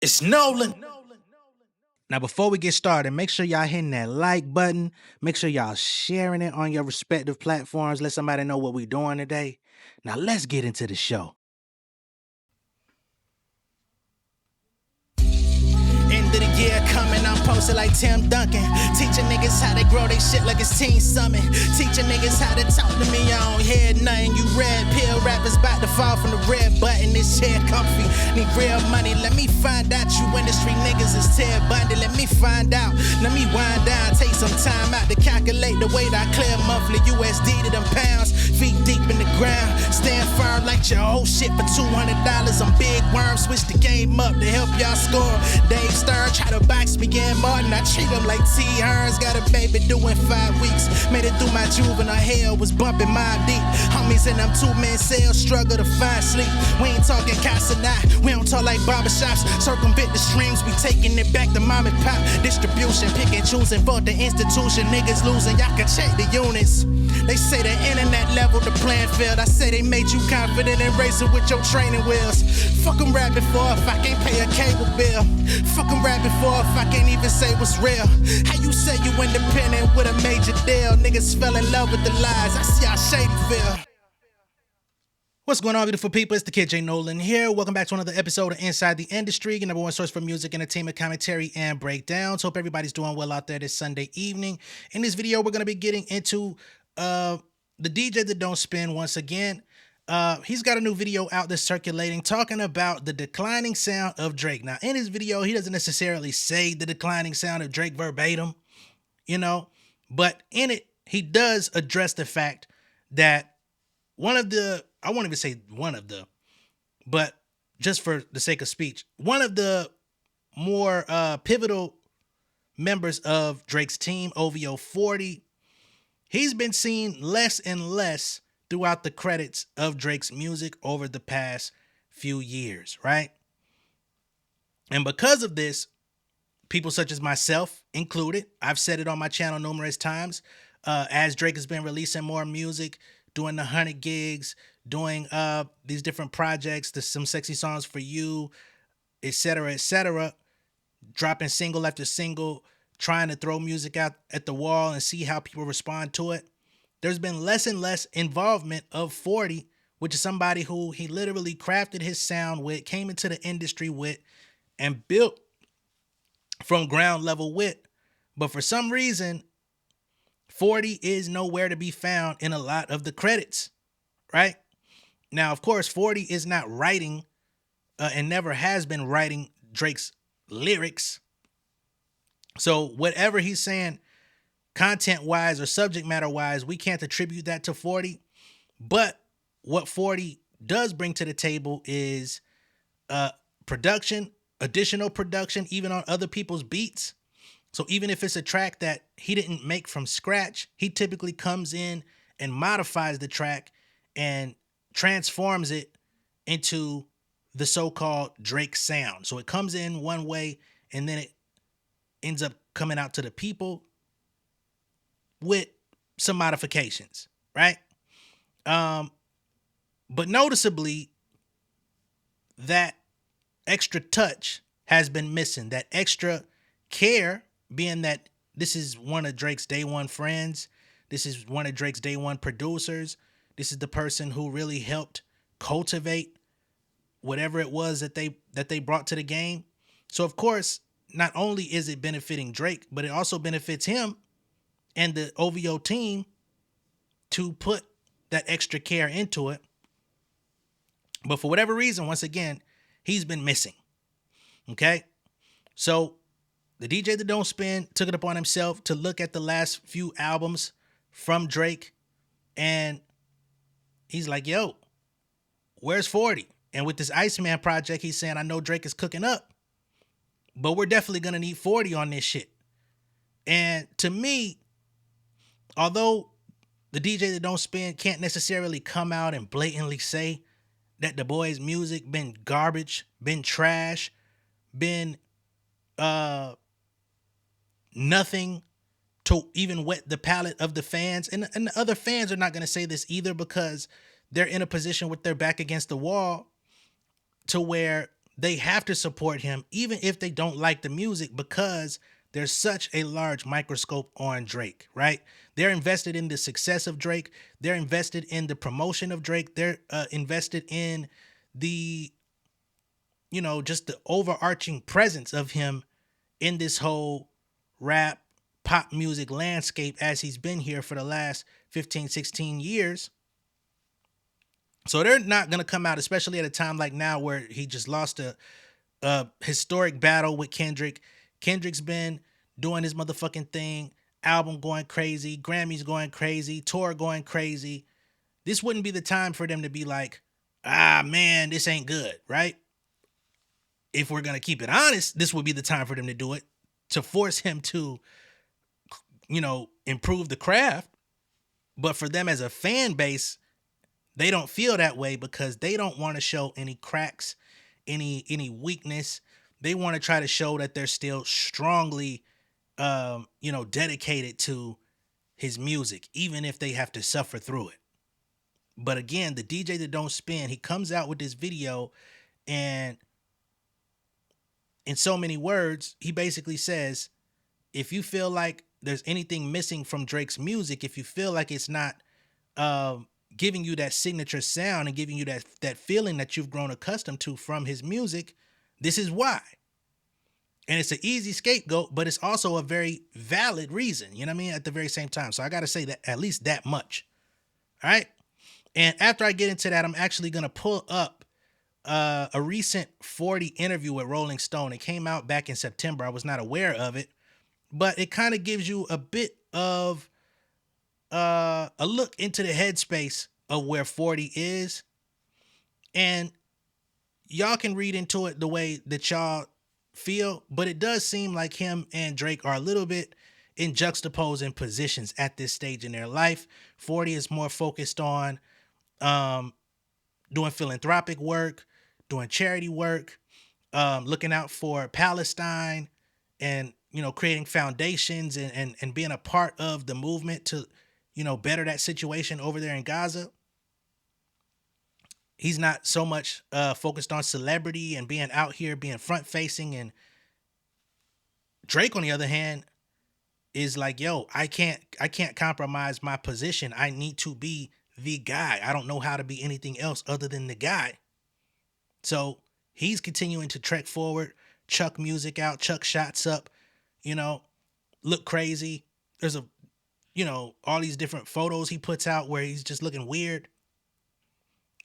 It's Nolan. Now, before we get started, make sure y'all hitting that like button. Make sure y'all sharing it on your respective platforms. Let somebody know what we're doing today. Now, let's get into the show. End of the year coming, I'm posted like Tim Duncan. Teaching niggas how to grow they shit like it's Teen Summit. Teaching niggas how to talk to me, I don't hear nothing. You red pill rappers about to fall from the red button. This chair comfy, need real money. Let me find out you industry niggas is Ted Bundy. Let me find out, let me wind down. Take some time out to calculate the weight I clear monthly. USD to them pounds, feet deep in the ground. Stand firm like your whole shit for $200. I'm big worm, switch the game up to help y'all score. Dave Stern try to box me in Martin. I treat him like T. Hearns. Got a baby doing 5 weeks. Made it through my juvenile hell, was bumping my deep. Homies in them 2-man cells struggle to find sleep. We ain't talking Casanat, we don't talk like barbershops. Circumvent the streams, we taking it back to mom and pop. Distribution, pick and choosing for the institution. Niggas losing, y'all can check the units. They say the internet level the playing field. I say they made you confident in racing with your training wheels. Fuck 'em rapping for if I can't pay a cable bill. Fuck 'em rapping for if I can't even say what's real. How you say you independent with a major deal? Niggas fell in love with the lies. I see how shady feel. What's going on, beautiful people? It's the kid J Nolan here. Welcome back to another episode of Inside the Industry, your number one source for music, entertainment, commentary, and breakdowns. Hope everybody's doing well out there this Sunday evening. In this video, we're going to be getting into the DJ that don't spin once again. He's got a new video out that's circulating talking about the declining sound of Drake. Now, in his video, he doesn't necessarily say the declining sound of Drake verbatim, but in it, he does address the fact that I won't even say but just for the sake of speech, one of the more pivotal members of Drake's team, OVO40, he's been seen less and less throughout the credits of Drake's music over the past few years, right? And because of this, people such as myself included, I've said it on my channel numerous times, as Drake has been releasing more music, doing the 100 gigs, doing these different projects, some sexy songs for you, etc., dropping single after single, trying to throw music out at the wall and see how people respond to it. There's been less and less involvement of 40, which is somebody who he literally crafted his sound with, came into the industry with, and built from ground level with. But for some reason, 40 is nowhere to be found in a lot of the credits, right? Now, of course, 40 is not writing and never has been writing Drake's lyrics. So whatever he's saying content-wise or subject matter-wise, we can't attribute that to 40. But what 40 does bring to the table is production, additional production, even on other people's beats. So even if it's a track that he didn't make from scratch, he typically comes in and modifies the track and transforms it into the so-called Drake sound. So it comes in one way and then it ends up coming out to the people with some modifications, right? But noticeably, that extra touch has been missing. That extra care, being that this is one of Drake's day one friends. This is one of Drake's day one producers. This is the person who really helped cultivate whatever it was that they brought to the game. So of course, not only is it benefiting Drake, but it also benefits him and the OVO team to put that extra care into it. But for whatever reason, once again, he's been missing. Okay? So the DJ that don't spin took it upon himself to look at the last few albums from Drake, and he's like, yo, where's 40? And with this Iceman project, he's saying, I know Drake is cooking up, but we're definitely going to need 40 on this shit. And to me, although the DJ that don't spin can't necessarily come out and blatantly say that the boy's music been garbage, been trash, been nothing to even wet the palate of the fans. And the other fans are not going to say this either, because they're in a position with their back against the wall to where they have to support him even if they don't like the music because there's such a large microscope on Drake, right? They're invested in the success of Drake. They're invested in the promotion of Drake. They're invested in the, just the overarching presence of him in this whole rap pop music landscape as he's been here for the last 15, 16 years. So they're not going to come out, especially at a time like now where he just lost a historic battle with Kendrick. Kendrick's been doing his motherfucking thing, album going crazy, Grammys going crazy, tour going crazy. This wouldn't be the time for them to be like, man, this ain't good, right? If we're going to keep it honest, this would be the time for them to do it, to force him to, improve the craft. But for them as a fan base, they don't feel that way because they don't want to show any cracks, any weakness. They want to try to show that they're still strongly, dedicated to his music, even if they have to suffer through it. But again, the DJ that don't spin, he comes out with this video, and in so many words, he basically says, if you feel like there's anything missing from Drake's music, if you feel like it's not giving you that signature sound and giving you that feeling that you've grown accustomed to from his music, this is why. And it's an easy scapegoat, but it's also a very valid reason, you know what I mean, at the very same time. So I got to say that at least that much. All right. And after I get into that, I'm actually going to pull up a recent 40 interview with Rolling Stone. It came out back in September. I was not aware of it, but it kind of gives you a bit of a look into the headspace of where 40 is. And y'all can read into it the way that y'all feel, but it does seem like him and Drake are a little bit in juxtaposing positions at this stage in their life. 40 is more focused on doing philanthropic work, doing charity work, looking out for Palestine, and creating foundations and being a part of the movement to better that situation over there in Gaza. He's not so much focused on celebrity and being out here, being front facing. And Drake, on the other hand, is like, yo, I can't compromise my position. I need to be the guy. I don't know how to be anything else other than the guy. So he's continuing to trek forward, chuck music out, chuck shots up, look crazy. There's all these different photos he puts out where he's just looking weird.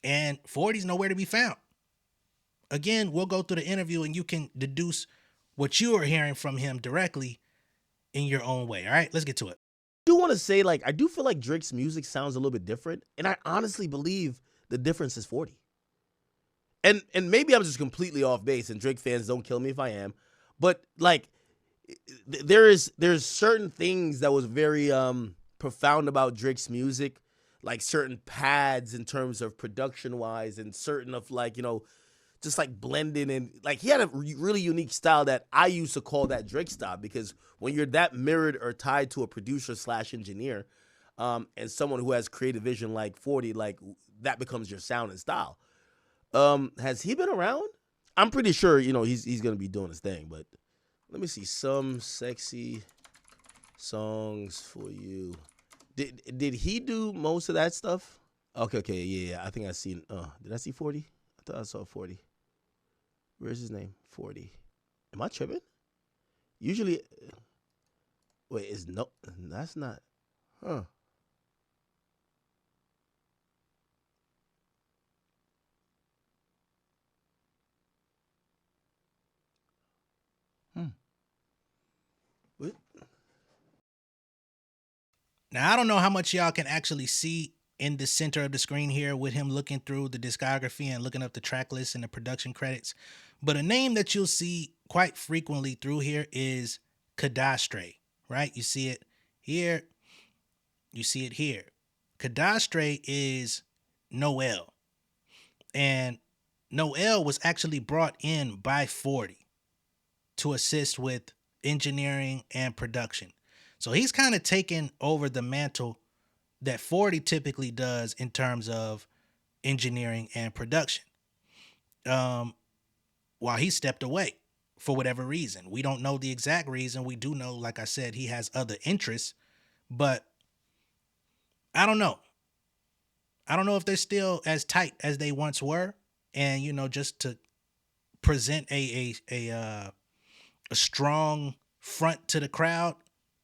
And 40's nowhere to be found. Again, we'll go through the interview and you can deduce what you are hearing from him directly in your own way. All right, let's get to it. I do want to say, I do feel like Drake's music sounds a little bit different. And I honestly believe the difference is 40. And maybe I'm just completely off base, and Drake fans don't kill me if I am. But there's certain things that was very profound about Drake's music, like certain pads in terms of production wise, and certain of just blending, and he had a really unique style that I used to call that Drake style, because when you're that mirrored or tied to a producer / engineer, and someone who has creative vision like 40, that becomes your sound and style. Has he been around? I'm pretty sure, he's going to be doing his thing, but let me see. Some sexy songs for you. Did he do most of that stuff? Okay, yeah. I think I seen. Did I see 40? I thought I saw 40. Where's his name? 40. Am I tripping? Usually, wait. That's not. Huh. What? Now, I don't know how much y'all can actually see in the center of the screen here with him looking through the discography and looking up the track list and the production credits, but a name that you'll see quite frequently through here is Kadastre, right? You see it here. You see it here. Kadastre is Noel. And Noel was actually brought in by 40 to assist with engineering and production. So he's kind of taken over the mantle that 40 typically does in terms of engineering and production. while he stepped away for whatever reason. We don't know the exact reason. We do know, like I said, he has other interests, but I don't know. I don't know if they're still as tight as they once were. And, just to present a strong front to the crowd,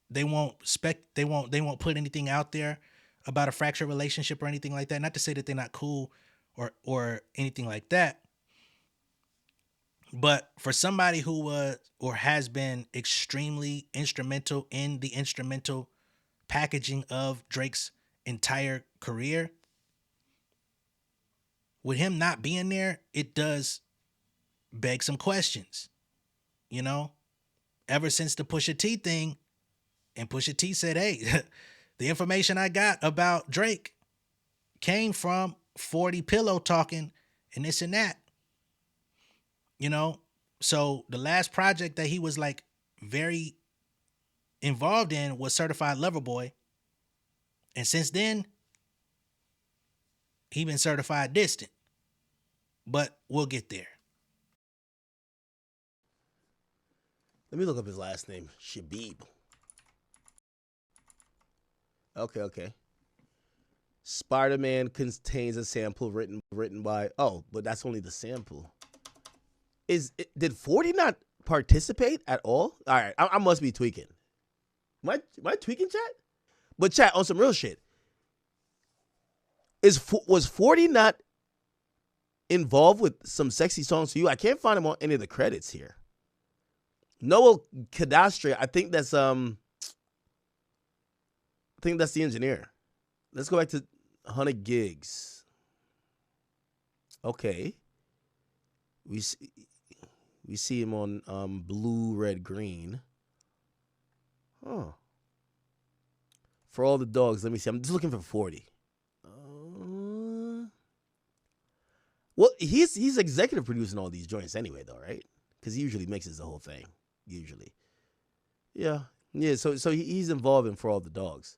they won't put anything out there about a fractured relationship or anything like that. Not to say that they're not cool or anything like that. But for somebody who was or has been extremely instrumental in the instrumental packaging of Drake's entire career, with him not being there, it does beg some questions. Ever since the Pusha T thing, and Pusha T said, hey, the information I got about Drake came from 40 pillow talking and this and that. So the last project that he was like very involved in was Certified Lover Boy. And since then, he been certified distant. But we'll get there. Let me look up his last name. Shabib. Okay. Spider-Man contains a sample written by... Oh, but that's only the sample. Did 40 not participate at all? All right, I must be tweaking. Am I tweaking, chat? But chat, on some real shit, was 40 not involved with some sexy songs for you? I can't find him on any of the credits here. Noah Cadastre, I think that's the engineer. Let's go back to 100 Gigs. Okay. We see him on Blue, Red, Green. Huh. For All the Dogs, let me see. I'm just looking for 40. Well, he's executive producing all these joints anyway, though, right? Because he usually mixes the whole thing. Usually. Yeah. So he's involved in For All the Dogs.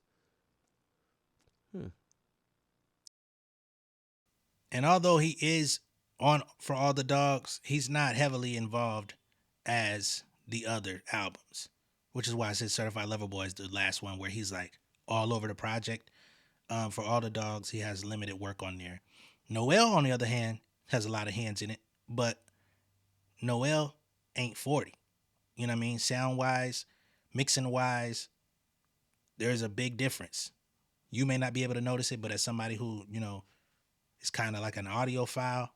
And although he is on For All the Dogs, he's not heavily involved as the other albums, which is why I said Certified Lover Boy is the last one where he's like all over the project. For All the Dogs, he has limited work on there. Noel, on the other hand, has a lot of hands in it, but Noel ain't 40. You know what I mean? Sound-wise, mixing-wise, there's a big difference. You may not be able to notice it, but as somebody who, is kind of like an audiophile,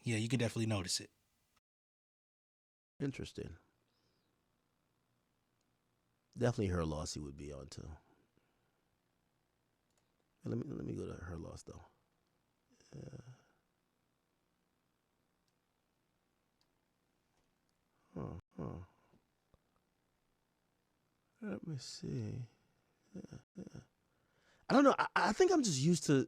yeah, you can definitely notice it. Interesting. Definitely Her Loss he would be on too. Let me go to Her Loss though. Let me see. I don't know. I think I'm just used to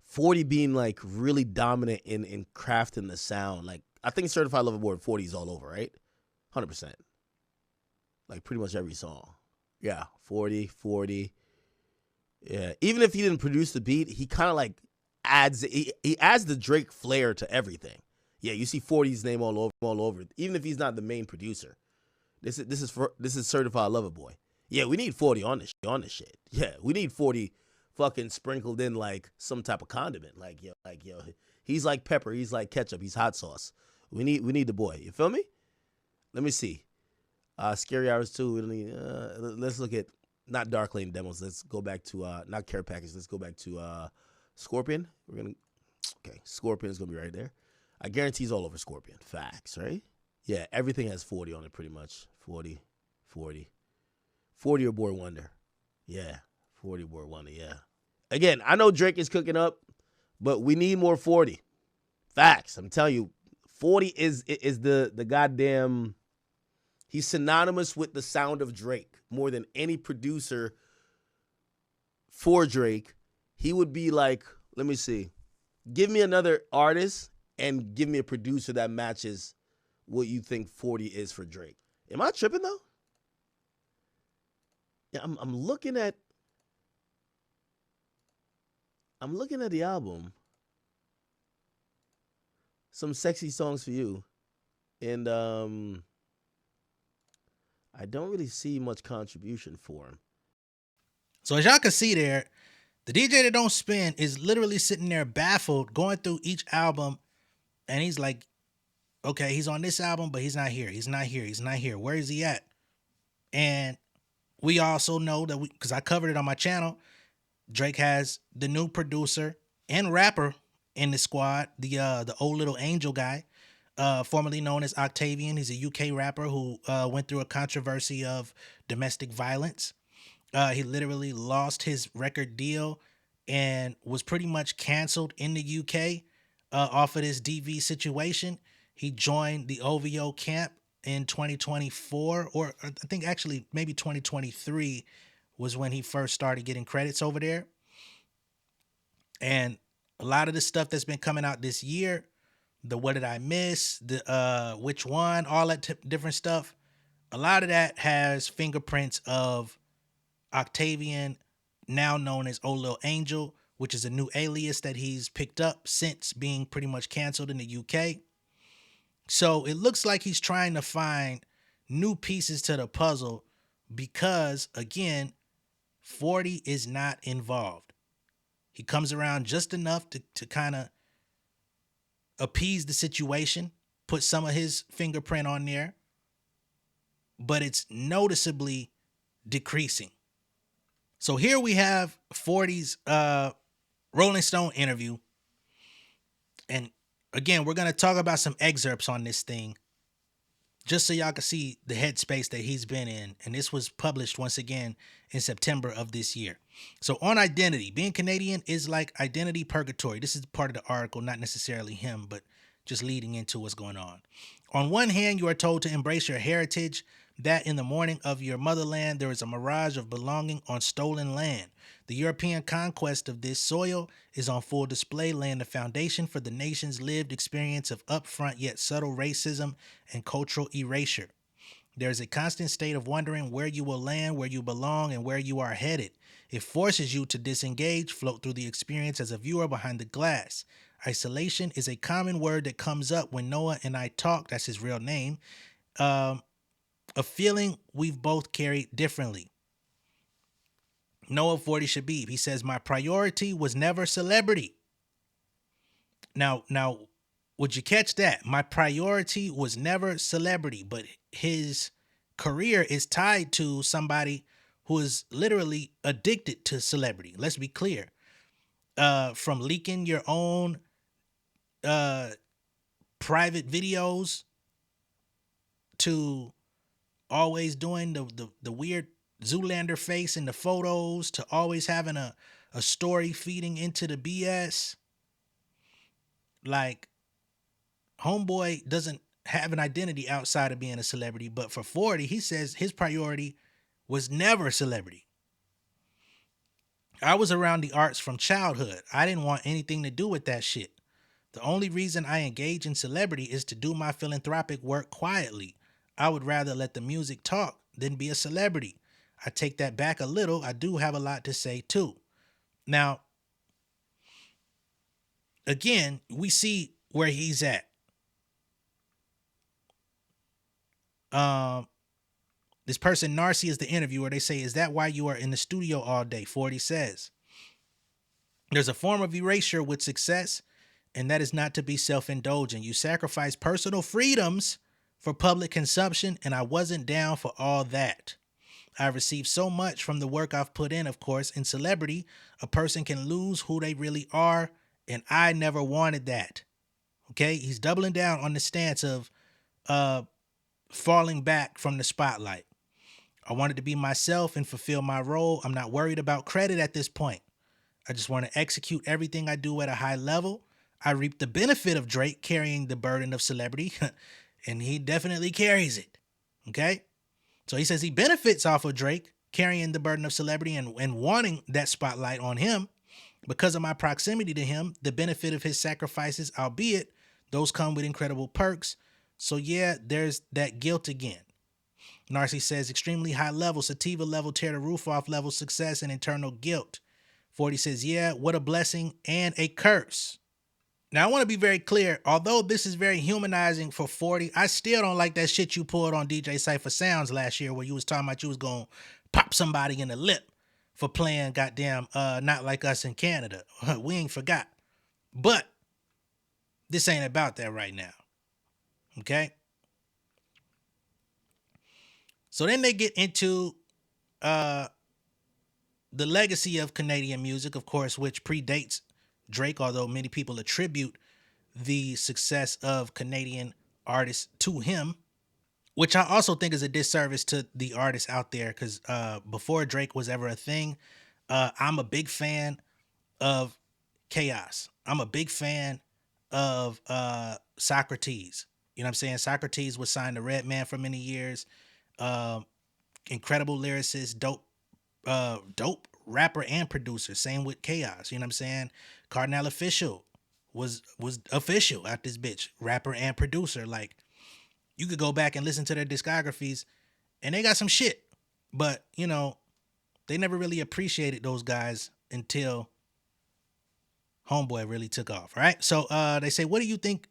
40 being like really dominant in crafting the sound. Like I think Certified Lover Boy 40 is all over, right? 100%. Like pretty much every song. Yeah, 40. Yeah, even if he didn't produce the beat, he kind of like adds he adds the Drake flair to everything. Yeah, you see 40's name all over, even if he's not the main producer. This is Certified Lover Boy. Yeah, we need 40 on this shit. Yeah, we need 40 fucking sprinkled in like some type of condiment. Like yo, he's like pepper, he's like ketchup, he's hot sauce. We need the boy. You feel me? Let me see. Scary Hours 2. Let's look at not Dark Lane demos. Let's go back to not Care Package. Let's go back to Scorpion. Okay, Scorpion is gonna be right there. I guarantee he's all over Scorpion. Facts, right? Yeah, everything has 40 on it pretty much. 40 or Boy Wonder. Yeah, 40 Boy Wonder, yeah. Again, I know Drake is cooking up, but we need more 40. Facts. I'm telling you, 40 is the goddamn... He's synonymous with the sound of Drake more than any producer for Drake. He would be like, let me see. Give me another artist and give me a producer that matches what you think 40 is for Drake. Am I tripping though? Yeah, I'm looking at the album. some sexy songs for you. And I don't really see much contribution for him. So as y'all can see there, the DJ that don't spin is literally sitting there baffled, going through each album, and he's like, okay, he's on this album, but he's not here. He's not here. He's not here. Where is he at? And we also know that because I covered it on my channel, Drake has the new producer and rapper in the squad, the old little angel guy, formerly known as Octavian. He's a UK rapper who went through a controversy of domestic violence. He literally lost his record deal and was pretty much canceled in the UK off of this DV situation. He joined the OVO camp in 2024, or I think actually maybe 2023 was when he first started getting credits over there. And a lot of the stuff that's been coming out this year, the What Did I Miss, the Which One, all that different stuff, a lot of that has fingerprints of Octavian, now known as Old Lil Angel, which is a new alias that he's picked up since being pretty much canceled in the UK. So it looks like he's trying to find new pieces to the puzzle because, again, 40 is not involved. He comes around just enough to kind of appease the situation, put some of his fingerprint on there, but it's noticeably decreasing. So here we have 40's Rolling Stone interview. And again, we're going to talk about some excerpts on this thing just so y'all can see the headspace that he's been in. And this was published once again in September of this year. So on identity, being Canadian is like identity purgatory. This is part of the article, not necessarily him, but just leading into what's going on. On one hand, you are told to embrace your heritage, that in the morning of your motherland, there is a mirage of belonging on stolen land. The European conquest of this soil is on full display, laying the foundation for the nation's lived experience of upfront yet subtle racism and cultural erasure. There is a constant state of wondering where you will land, where you belong, and where you are headed. It forces you to disengage, float through the experience as a viewer behind the glass. Isolation is a common word that comes up when Noah and I talk. That's his real name. A feeling we've both carried differently. Noah 40 Shabib, he says, my priority was never celebrity. Now, would you catch that? My priority was never celebrity, but his career is tied to somebody who is literally addicted to celebrity. Let's be clear. From leaking your own private videos to always doing the weird Zoolander face in the photos to always having a story feeding into the BS. Like, homeboy doesn't have an identity outside of being a celebrity, but for 40, he says his priority was never celebrity. I was around the arts from childhood. I didn't want anything to do with that shit. The only reason I engage in celebrity is to do my philanthropic work quietly. I would rather let the music talk than be a celebrity. I take that back a little. I do have a lot to say too. Now, again, we see where he's at. This person, Narcy, is the interviewer. They say, is that why you are in the studio all day? 40 says, there's a form of erasure with success, and that is not to be self-indulgent. You sacrifice personal freedoms for public consumption, and I wasn't down for all that. I've received so much from the work I've put in, of course. In celebrity, a person can lose who they really are, and I never wanted that. Okay? He's doubling down on the stance of falling back from the spotlight. I wanted to be myself and fulfill my role. I'm not worried about credit at this point. I just want to execute everything I do at a high level. I reap the benefit of Drake carrying the burden of celebrity, and he definitely carries it. Okay? So he says he benefits off of Drake carrying the burden of celebrity and wanting that spotlight on him. Because of my proximity to him, the benefit of his sacrifices, albeit those come with incredible perks. So yeah, there's that guilt again. Narcy says extremely high level, sativa level, tear the roof off level, success and internal guilt. 40 says, yeah, what a blessing and a curse. Now, I want to be very clear. Although this is very humanizing for 40, I still don't like that shit you pulled on DJ Cypher Sounds last year where you was talking about you was going to pop somebody in the lip for playing goddamn Not Like Us in Canada. We ain't forgot. But this ain't about that right now. Okay? So then they get into the legacy of Canadian music, of course, which predates Drake, although many people attribute the success of Canadian artists to him, which I also think is a disservice to the artists out there because before Drake was ever a thing, I'm a big fan of Chaos. I'm a big fan of Socrates. You know what I'm saying? Socrates was signed to Redman for many years. Incredible lyricist, dope rapper and producer. Same with Chaos. You know what I'm saying? Cardinal Official was official at this bitch, rapper and producer. Like, you could go back and listen to their discographies, and they got some shit. But you know, they never really appreciated those guys until Homeboy really took off. Right? So they say, what do you think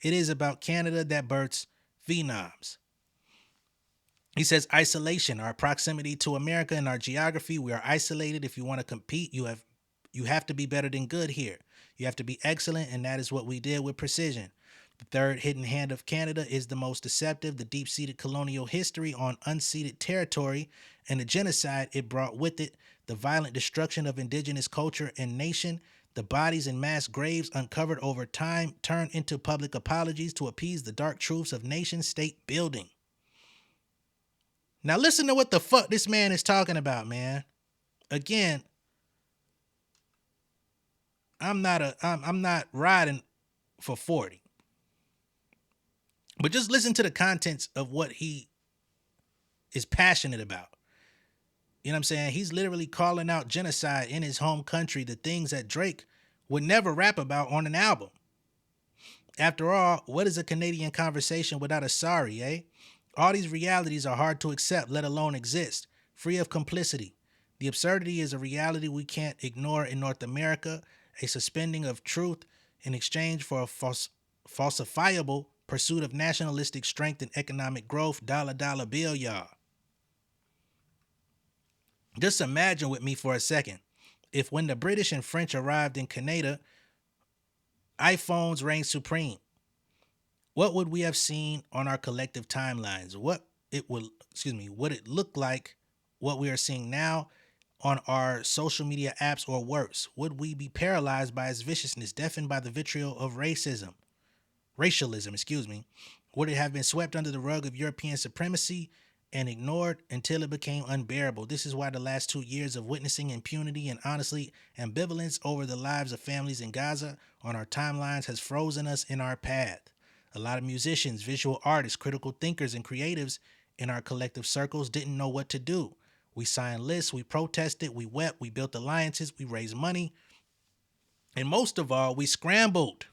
it is about Canada that births phenoms? He says isolation, our proximity to America and our geography. We are isolated. If you want to compete, you have to be better than good here. You have to be excellent, and that is what we did with precision. The third hidden hand of Canada is the most deceptive, the deep-seated colonial history on unceded territory and the genocide it brought with it, the violent destruction of indigenous culture and nation, the bodies in mass graves uncovered over time turned into public apologies to appease the dark truths of nation-state building. Now listen to what the fuck this man is talking about, man. Again, I'm not riding for 40. But just listen to the contents of what he is passionate about. You know what I'm saying? He's literally calling out genocide in his home country, the things that Drake would never rap about on an album. After all, what is a Canadian conversation without a sorry, eh? All these realities are hard to accept, let alone exist, free of complicity. The absurdity is a reality we can't ignore in North America, a suspending of truth in exchange for a falsifiable pursuit of nationalistic strength and economic growth. Dollar bill, y'all. Just imagine with me for a second, if when the British and French arrived in Canada, iPhones reigned supreme. What would we have seen on our collective timelines? What it look like what we are seeing now on our social media apps, or worse? Would we be paralyzed by its viciousness, deafened by the vitriol of racialism? Would it have been swept under the rug of European supremacy and ignored until it became unbearable? This is why the last 2 years of witnessing impunity and honestly ambivalence over the lives of families in Gaza on our timelines has frozen us in our path. A lot of musicians, visual artists, critical thinkers, and creatives in our collective circles didn't know what to do. We signed lists, we protested, we wept, we built alliances, we raised money, and most of all, we scrambled.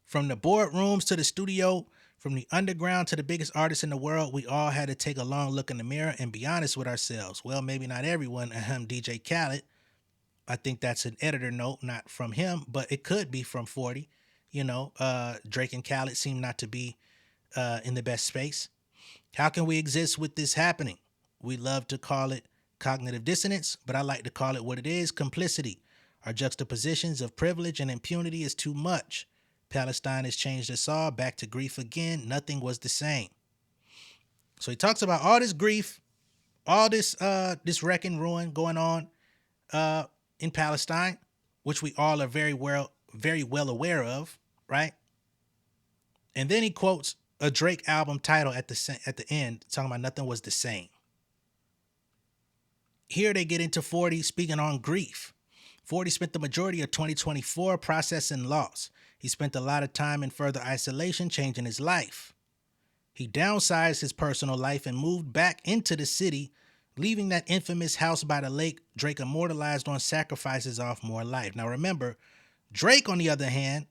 From the boardrooms to the studio, from the underground to the biggest artists in the world, we all had to take a long look in the mirror and be honest with ourselves. Well, maybe not everyone, DJ Khaled. I think that's an editor note, not from him, but it could be from 40. You know, Drake and Khaled seem not to be in the best space. How can we exist with this happening? We love to call it cognitive dissonance, but I like to call it what it is, complicity. Our juxtapositions of privilege and impunity is too much. Palestine has changed us all, back to grief again. Nothing was the same. So he talks about all this grief, all this wreck and ruin going on in Palestine, which we all are very well aware of, right? And then he quotes a Drake album title at the end, talking about nothing was the same. Here they get into 40 speaking on grief. 40 spent the majority of 2024 processing loss. He spent a lot of time in further isolation, changing his life. He downsized his personal life and moved back into the city, leaving that infamous house by the lake Drake immortalized on Sacrifices Off More Life. Now remember, Drake, on the other hand,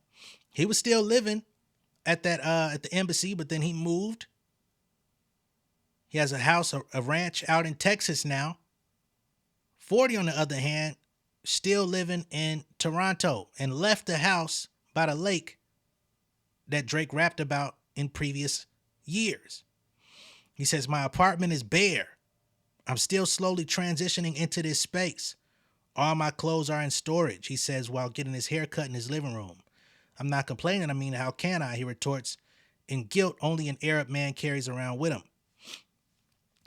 he was still living at the embassy, but then he moved. He has a house, a ranch out in Texas now. 40, on the other hand, still living in Toronto and left the house by the lake that Drake rapped about in previous years. He says, my apartment is bare. I'm still slowly transitioning into this space. All my clothes are in storage, he says while getting his hair cut in his living room. I'm not complaining. I mean, how can I? He retorts, in guilt only an Arab man carries around with him.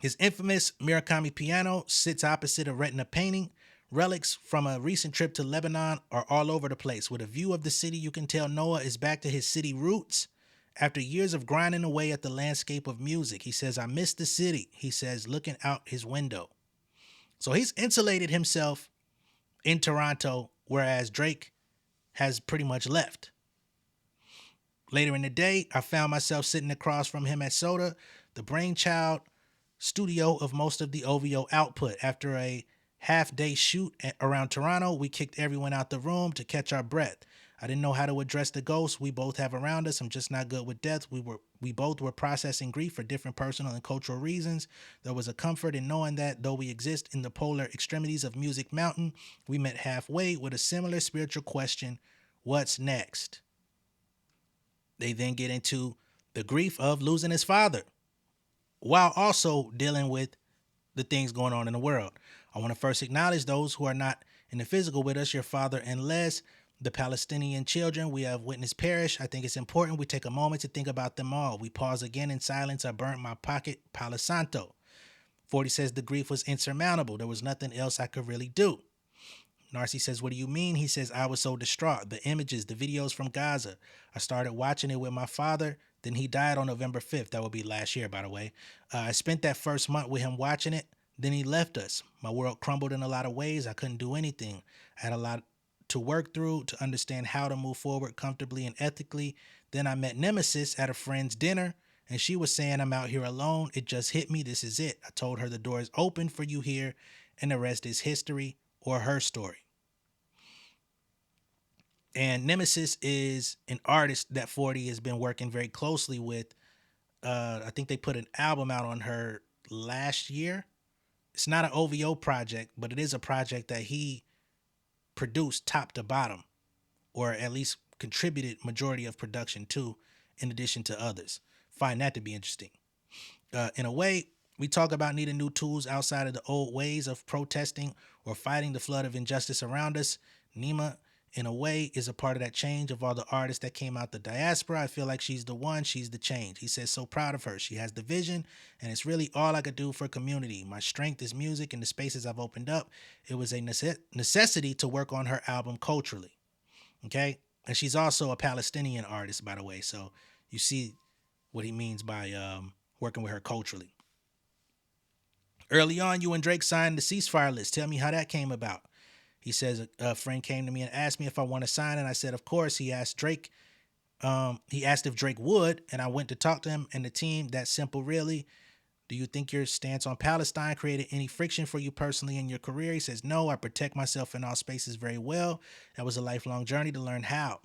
His infamous Murakami piano sits opposite a retina painting. Relics from a recent trip to Lebanon are all over the place. With a view of the city, you can tell Noah is back to his city roots after years of grinding away at the landscape of music. He says, I miss the city, he says, looking out his window. So he's insulated himself in Toronto, whereas Drake has pretty much left. Later in the day, I found myself sitting across from him at Soda, the brainchild studio of most of the OVO output. After a half-day shoot around Toronto, we kicked everyone out the room to catch our breath. I didn't know how to address the ghosts we both have around us. I'm just not good with death. We both were processing grief for different personal and cultural reasons. There was a comfort in knowing that though we exist in the polar extremities of Music Mountain, we met halfway with a similar spiritual question: what's next? They then get into the grief of losing his father, while also dealing with the things going on in the world. I want to first acknowledge those who are not in the physical with us, your father and Les, the Palestinian children we have witnessed perish. I think it's important we take a moment to think about them all. We pause again in silence. I burnt my pocket, Palo Santo. 40 says the grief was insurmountable. There was nothing else I could really do. Narcy says, what do you mean? He says, I was so distraught. The images, the videos from Gaza. I started watching it with my father. Then he died on November 5th. That would be last year, by the way. I spent that first month with him watching it. Then he left us. My world crumbled in a lot of ways. I couldn't do anything. I had a lot to work through to understand how to move forward comfortably and ethically. Then I met Nemesis at a friend's dinner, and she was saying, I'm out here alone. It just hit me. This is it. I told her the door is open for you here, and the rest is history, or her story. And Nemesis is an artist that 40 has been working very closely with. I think they put an album out on her last year. It's not an OVO project, but it is a project that he produced top to bottom, or at least contributed majority of production to, in addition to others. Find that to be interesting. In a way, we talk about needing new tools outside of the old ways of protesting or fighting the flood of injustice around us. Nima, in a way, is a part of that change. Of all the artists that came out the diaspora, I feel like she's the one, she's the change. He says, so proud of her. She has the vision, and it's really all I could do for community. My strength is music and the spaces I've opened up. It was a necessity to work on her album culturally. Okay? And she's also a Palestinian artist, by the way, so you see what he means by working with her culturally. Early on, you and Drake signed the ceasefire list. Tell me how that came about. He says a friend came to me and asked me if I want to sign, and I said, of course. He asked Drake. He asked if Drake would, and I went to talk to him and the team. That simple, really. Do you think your stance on Palestine created any friction for you personally in your career? He says, no, I protect myself in all spaces very well. That was a lifelong journey to learn how.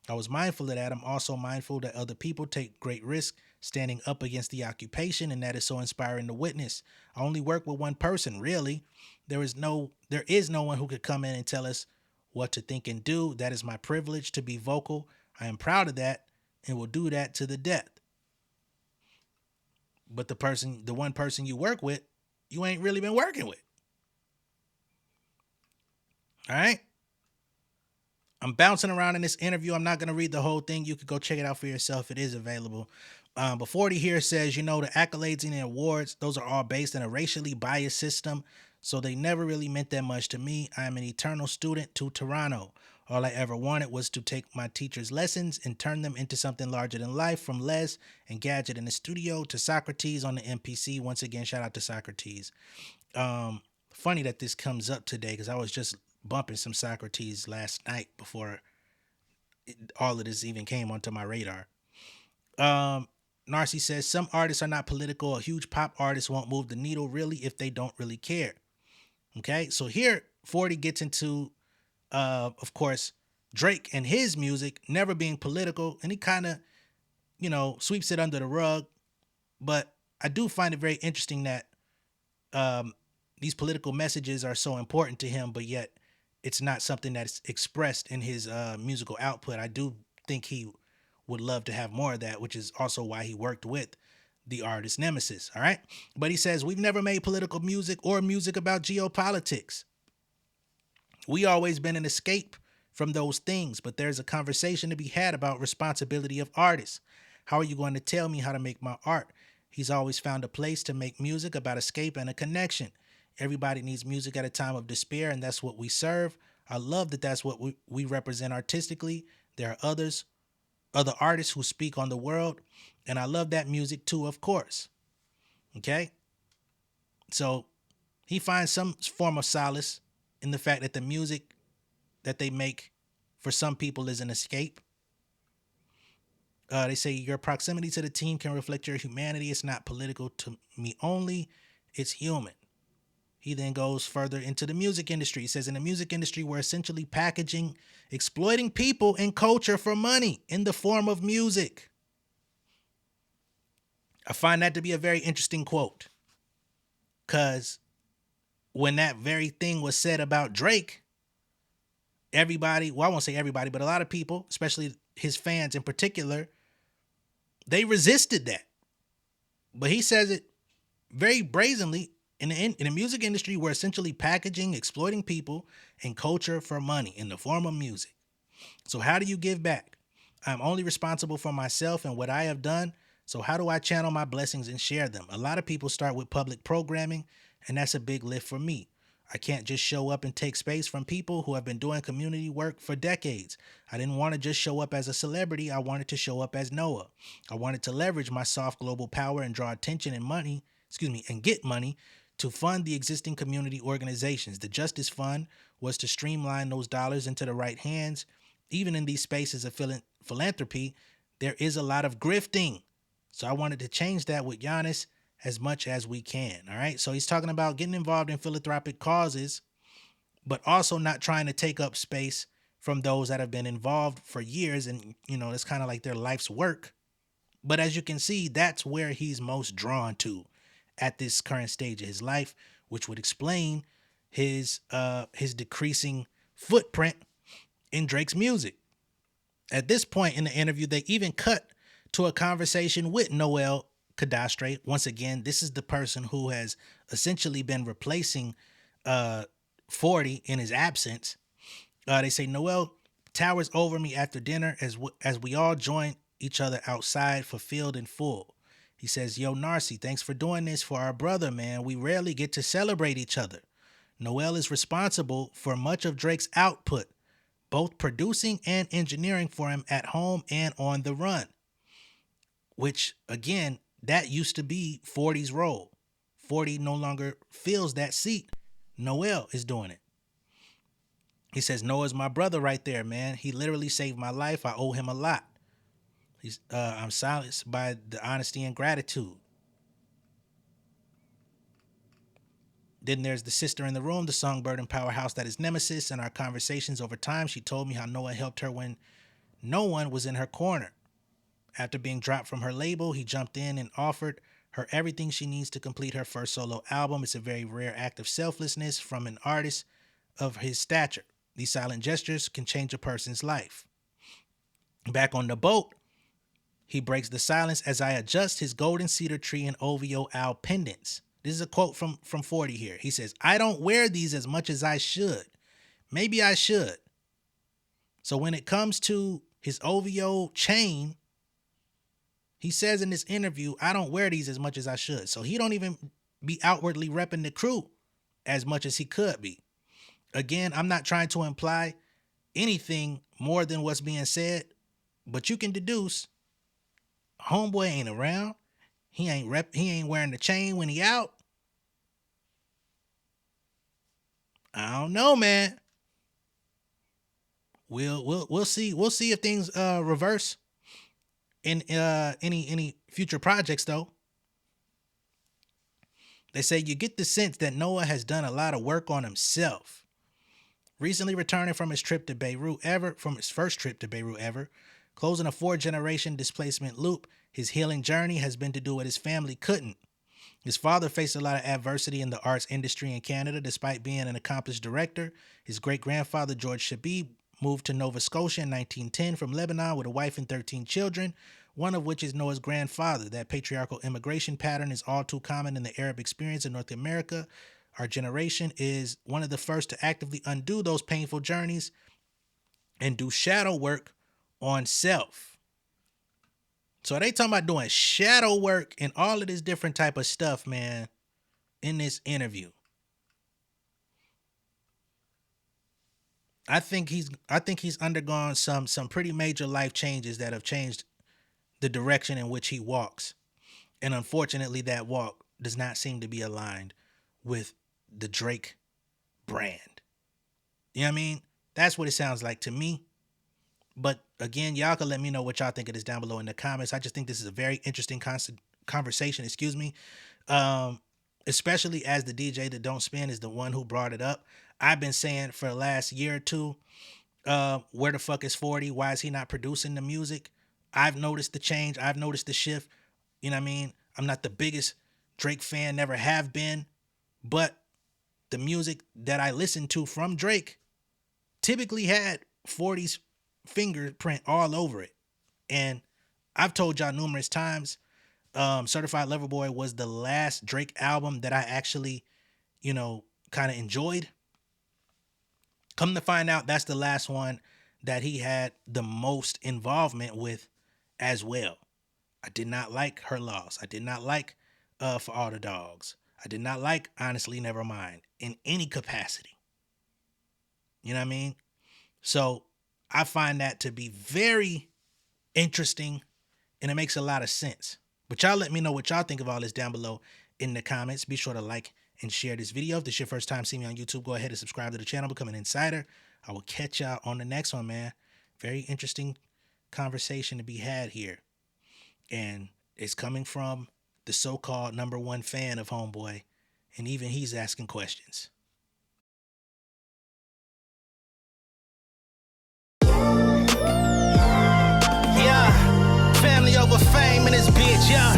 I was mindful of that. I'm also mindful that other people take great risk standing up against the occupation, and that is so inspiring to witness. I only work with one person, really. There is no one who could come in and tell us what to think and do. That is my privilege to be vocal. I am proud of that and will do that to the death. But the one person you work with, you ain't really been working with. All right? I'm bouncing around in this interview. I'm not going to read the whole thing. You could go check it out for yourself. It is available. But 40 here says, the accolades and the awards, those are all based in a racially biased system. So they never really meant that much to me. I am an eternal student to Toronto. All I ever wanted was to take my teacher's lessons and turn them into something larger than life, from Les and Gadget in the studio to Socrates on the MPC. Once again, shout out to Socrates. Funny that this comes up today because I was just bumping some Socrates last night before all of this even came onto my radar. Narcy says, some artists are not political. A huge pop artist won't move the needle really if they don't really care. Okay, so here 40 gets into, of course, Drake and his music never being political, and he kind of, sweeps it under the rug. But I do find it very interesting that these political messages are so important to him, but yet it's not something that's expressed in his musical output. I do think he would love to have more of that, which is also why he worked with the artist Nemesis. All right. But he says, we've never made political music or music about geopolitics. We always been an escape from those things, but there's a conversation to be had about responsibility of artists. How are you going to tell me how to make my art? He's always found a place to make music about escape and a connection. Everybody needs music at a time of despair, and that's what we serve. I love that that's what we represent artistically. There are other artists who speak on the world, and I love that music too, of course. Okay? So he finds some form of solace in the fact that the music that they make for some people is an escape. They say your proximity to the team can reflect your humanity. It's not political to me only, it's human. He then goes further into the music industry. He says, in the music industry, we're essentially packaging, exploiting people and culture for money in the form of music. I find that to be a very interesting quote. Because when that very thing was said about Drake, everybody, well, I won't say everybody, but a lot of people, especially his fans in particular, they resisted that. But he says it very brazenly. In the music industry, we're essentially packaging, exploiting people and culture for money in the form of music. So how do you give back? I'm only responsible for myself and what I have done. So how do I channel my blessings and share them? A lot of people start with public programming, and that's a big lift for me. I can't just show up and take space from people who have been doing community work for decades. I didn't want to just show up as a celebrity. I wanted to show up as Noah. I wanted to leverage my soft global power and draw attention and money, and get money to fund the existing community organizations. The Justice Fund was to streamline those dollars into the right hands. Even in these spaces of philanthropy, there is a lot of grifting. So I wanted to change that with Giannis as much as we can. All right. So he's talking about getting involved in philanthropic causes, but also not trying to take up space from those that have been involved for years. And, it's kind of like their life's work. But as you can see, that's where he's most drawn to at this current stage of his life, which would explain his decreasing footprint in Drake's music. At this point in the interview, they even cut to a conversation with Noel Cadastre. Once again, this is the person who has essentially been replacing 40 in his absence. They say Noel towers over me after dinner as we all join each other outside, fulfilled and full. He says, yo, Narcy, thanks for doing this for our brother, man. We rarely get to celebrate each other. Noel is responsible for much of Drake's output, both producing and engineering for him at home and on the run. Which, again, that used to be 40's role. 40 no longer fills that seat. Noel is doing it. He says, Noah's my brother right there, man. He literally saved my life. I owe him a lot. I'm silenced by the honesty and gratitude. Then there's the sister in the room, the songbird and powerhouse that is Nemesis. In our conversations over time, she told me how Noah helped her when no one was in her corner. After being dropped from her label, he jumped in and offered her everything she needs to complete her first solo album. It's a very rare act of selflessness from an artist of his stature. These silent gestures can change a person's life. Back on the boat, he breaks the silence as I adjust his golden cedar tree and OVO owl pendants. This is a quote from 40 here. He says, I don't wear these as much as I should. Maybe I should. So when it comes to his OVO chain, he says in this interview, I don't wear these as much as I should. So he don't even be outwardly repping the crew as much as he could be. Again, I'm not trying to imply anything more than what's being said, but you can deduce homeboy ain't around. He ain't wearing the chain when he out. I don't know, man. We'll see. We'll see if things reverse in any future projects though. They say you get the sense that Noah has done a lot of work on himself. Recently returning from his first trip to Beirut ever, closing a 4-generation displacement loop, his healing journey has been to do what his family couldn't. His father faced a lot of adversity in the arts industry in Canada. Despite being an accomplished director, his great-grandfather, George Shabib, moved to Nova Scotia in 1910 from Lebanon with a wife and 13 children, one of which is Noah's grandfather. That patriarchal immigration pattern is all too common in the Arab experience in North America. Our generation is one of the first to actively undo those painful journeys and do shadow work on self. So they talking about doing shadow work and all of this different type of stuff, man, in this interview. I think he's undergone some pretty major life changes that have changed the direction in which he walks. And unfortunately, that walk does not seem to be aligned with the Drake brand. You know what I mean? That's what it sounds like to me. But again, y'all can let me know what y'all think of this down below in the comments. I just think this is a very interesting conversation, especially as the DJ that don't spin is the one who brought it up. I've been saying for the last year or two, where the fuck is 40? Why is he not producing the music? I've noticed the change. I've noticed the shift. You know what I mean? I'm not the biggest Drake fan, never have been, but the music that I listened to from Drake typically had 40's fingerprint all over it. And I've told y'all numerous times, Certified Lover Boy was the last Drake album that I actually, kind of enjoyed. Come to find out, that's the last one that he had the most involvement with as well. I did not like Her Loss. I did not like For All the Dogs. I did not like Honestly Nevermind in any capacity. You know what I mean? So I find that to be very interesting, and it makes a lot of sense. But y'all let me know what y'all think of all this down below in the comments. Be sure to like and share this video. If this is your first time seeing me on YouTube, go ahead and subscribe to the channel, become an insider. I will catch y'all on the next one, man. Very interesting conversation to be had here. And it's coming from the so-called #1 fan of Homeboy, and even he's asking questions. Yeah, family over fame in this bitch, yeah.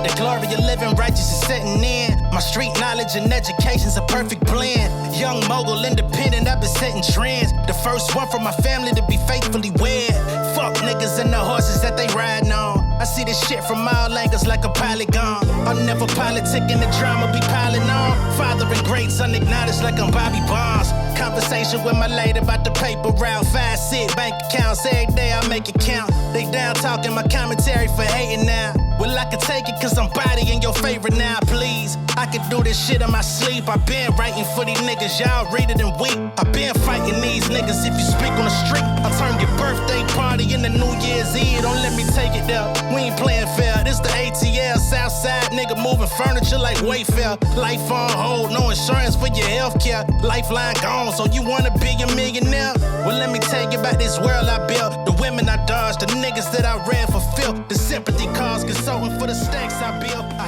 The glory of living righteous is setting in. My street knowledge and education's a perfect blend. Young mogul, independent, I've been setting trends. The first one from my family to be faithfully wed. Fuck niggas and the horses that they riding on. I see this shit from all angles like a polygon. I'll never politic and the drama be piling on. Father and great son acknowledged like I'm Bobby Bonds. Conversation with my lady about the paper route. 5 sit bank accounts every day I make it count. They down talking my commentary for hating now. Well, I can take it cause I'm bodying your favorite now, please. I can do this shit in my sleep. I been writing for these niggas, y'all read it and weep. I been fighting these niggas if you speak on the street. I'll turn your birthday party into New Year's Eve. Don't let me take it there. We ain't playing fair. This the ATL, Southside nigga moving furniture like Wayfair. Life on hold, no insurance for your healthcare. Lifeline gone, so you wanna be a millionaire? Well, let me tell you about this world I built. The women I dodged, the niggas that I read for filth. The sympathy cause consulting for the stacks I built. I